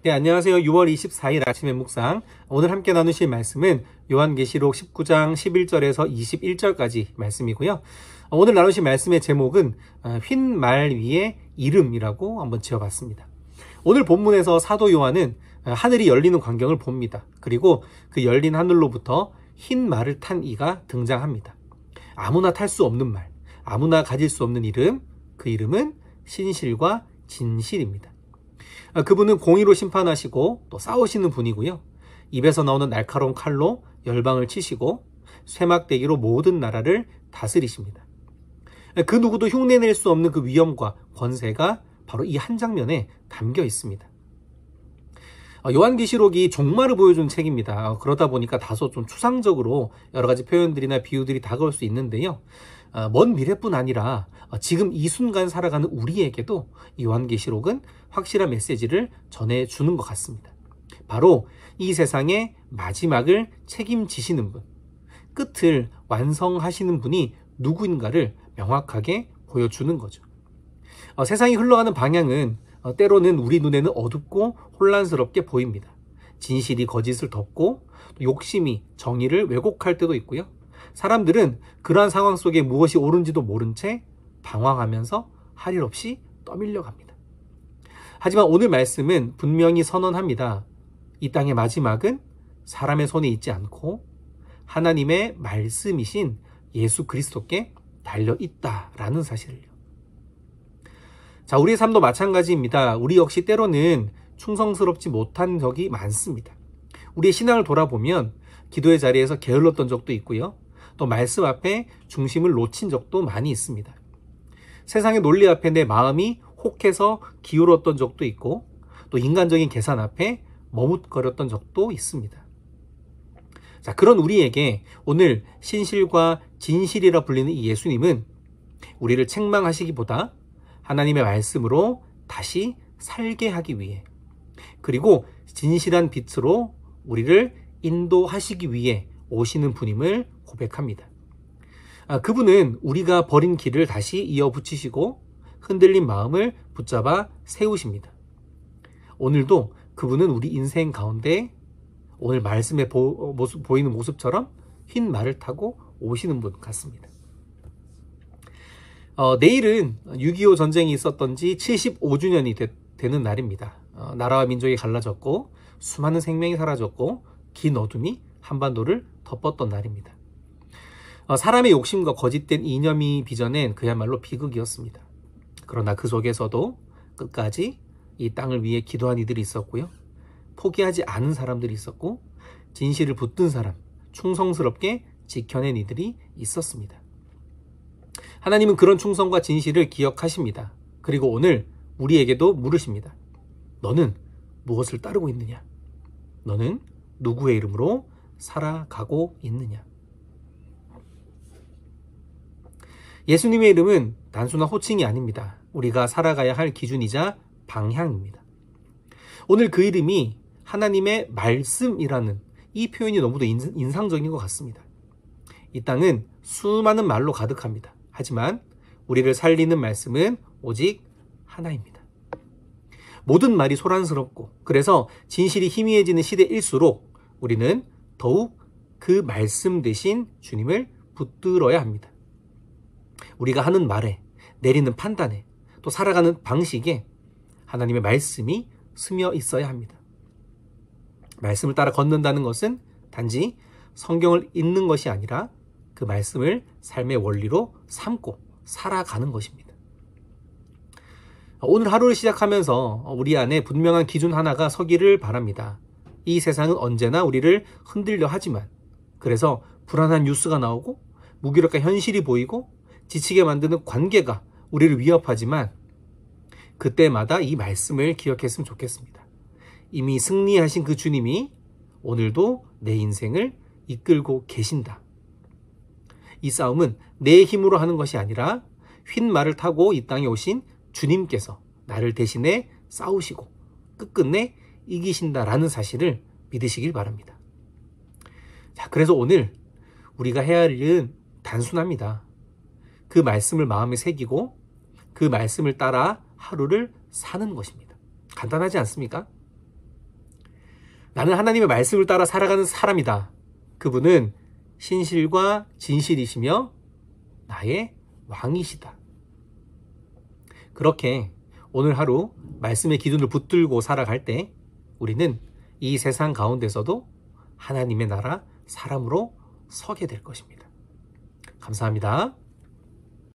네, 안녕하세요. 6월 24일 아침의 묵상. 오늘 함께 나누실 말씀은 요한계시록 19장 11절에서 21절까지 말씀이고요. 오늘 나누실 말씀의 제목은 흰 말 위에 이름이라고 한번 지어봤습니다. 오늘 본문에서 사도 요한은 하늘이 열리는 광경을 봅니다. 그리고 그 열린 하늘로부터 흰 말을 탄 이가 등장합니다. 아무나 탈 수 없는 말, 아무나 가질 수 없는 이름, 그 이름은 신실과 진실입니다. 그분은 공의로 심판하시고 또 싸우시는 분이고요. 입에서 나오는 날카로운 칼로 열방을 치시고 쇠막대기로 모든 나라를 다스리십니다. 그 누구도 흉내낼 수 없는 그 위엄과 권세가 바로 이 한 장면에 담겨 있습니다. 요한계시록이 종말을 보여준 책입니다. 그러다 보니까 다소 좀 추상적으로 여러 가지 표현들이나 비유들이 다가올 수 있는데요. 먼 미래뿐 아니라 지금 이 순간 살아가는 우리에게도 이 요한계시록은 확실한 메시지를 전해주는 것 같습니다. 바로 이 세상의 마지막을 책임지시는 분, 끝을 완성하시는 분이 누구인가를 명확하게 보여주는 거죠. 세상이 흘러가는 방향은 때로는 우리 눈에는 어둡고 혼란스럽게 보입니다. 진실이 거짓을 덮고 욕심이 정의를 왜곡할 때도 있고요. 사람들은 그러한 상황 속에 무엇이 옳은지도 모른 채 방황하면서 할 일 없이 떠밀려갑니다. 하지만 오늘 말씀은 분명히 선언합니다. 이 땅의 마지막은 사람의 손에 있지 않고 하나님의 말씀이신 예수 그리스도께 달려있다라는 사실을요. 자, 우리의 삶도 마찬가지입니다. 우리 역시 때로는 충성스럽지 못한 적이 많습니다. 우리의 신앙을 돌아보면 기도의 자리에서 게을렀던 적도 있고요. 또 말씀 앞에 중심을 놓친 적도 많이 있습니다. 세상의 논리 앞에 내 마음이 혹해서 기울었던 적도 있고 또 인간적인 계산 앞에 머뭇거렸던 적도 있습니다. 자, 그런 우리에게 오늘 신실과 진실이라 불리는 이 예수님은 우리를 책망하시기보다 하나님의 말씀으로 다시 살게 하기 위해 그리고 진실한 빛으로 우리를 인도하시기 위해 오시는 분임을 고백합니다. 그분은 우리가 버린 길을 다시 이어붙이시고 흔들린 마음을 붙잡아 세우십니다. 오늘도 그분은 우리 인생 가운데 오늘 말씀에 보이는 모습처럼 흰 말을 타고 오시는 분 같습니다. 내일은 6.25 전쟁이 있었던 지 75주년이 되는 날입니다. 나라와 민족이 갈라졌고 수많은 생명이 사라졌고 긴 어둠이 한반도를 덮었던 날입니다. 사람의 욕심과 거짓된 이념이 빚어낸 그야말로 비극이었습니다. 그러나 그 속에서도 끝까지 이 땅을 위해 기도한 이들이 있었고요. 포기하지 않은 사람들이 있었고 진실을 붙든 사람, 충성스럽게 지켜낸 이들이 있었습니다. 하나님은 그런 충성과 진실을 기억하십니다. 그리고 오늘 우리에게도 물으십니다. 너는 무엇을 따르고 있느냐? 너는 누구의 이름으로 살아가고 있느냐? 예수님의 이름은 단순한 호칭이 아닙니다. 우리가 살아가야 할 기준이자 방향입니다. 오늘 그 이름이 하나님의 말씀이라는 이 표현이 너무도 인상적인 것 같습니다. 이 땅은 수많은 말로 가득합니다. 하지만 우리를 살리는 말씀은 오직 하나입니다. 모든 말이 소란스럽고 그래서 진실이 희미해지는 시대일수록 우리는 더욱 그 말씀 대신 주님을 붙들어야 합니다. 우리가 하는 말에, 내리는 판단에, 또 살아가는 방식에 하나님의 말씀이 스며 있어야 합니다. 말씀을 따라 걷는다는 것은 단지 성경을 읽는 것이 아니라 그 말씀을 삶의 원리로 삼고 살아가는 것입니다. 오늘 하루를 시작하면서 우리 안에 분명한 기준 하나가 서기를 바랍니다. 이 세상은 언제나 우리를 흔들려 하지만 그래서 불안한 뉴스가 나오고 무기력한 현실이 보이고 지치게 만드는 관계가 우리를 위협하지만 그때마다 이 말씀을 기억했으면 좋겠습니다. 이미 승리하신 그 주님이 오늘도 내 인생을 이끌고 계신다. 이 싸움은 내 힘으로 하는 것이 아니라 흰 말을 타고 이 땅에 오신 주님께서 나를 대신해 싸우시고 끝끝내 이기신다라는 사실을 믿으시길 바랍니다. 자, 그래서 오늘 우리가 해야 할 일은 단순합니다. 그 말씀을 마음에 새기고 그 말씀을 따라 하루를 사는 것입니다. 간단하지 않습니까? 나는 하나님의 말씀을 따라 살아가는 사람이다. 그분은 신실과 진실이시며 나의 왕이시다. 그렇게 오늘 하루 말씀의 기준을 붙들고 살아갈 때 우리는 이 세상 가운데서도 하나님의 나라 사람으로 서게 될 것입니다. 감사합니다.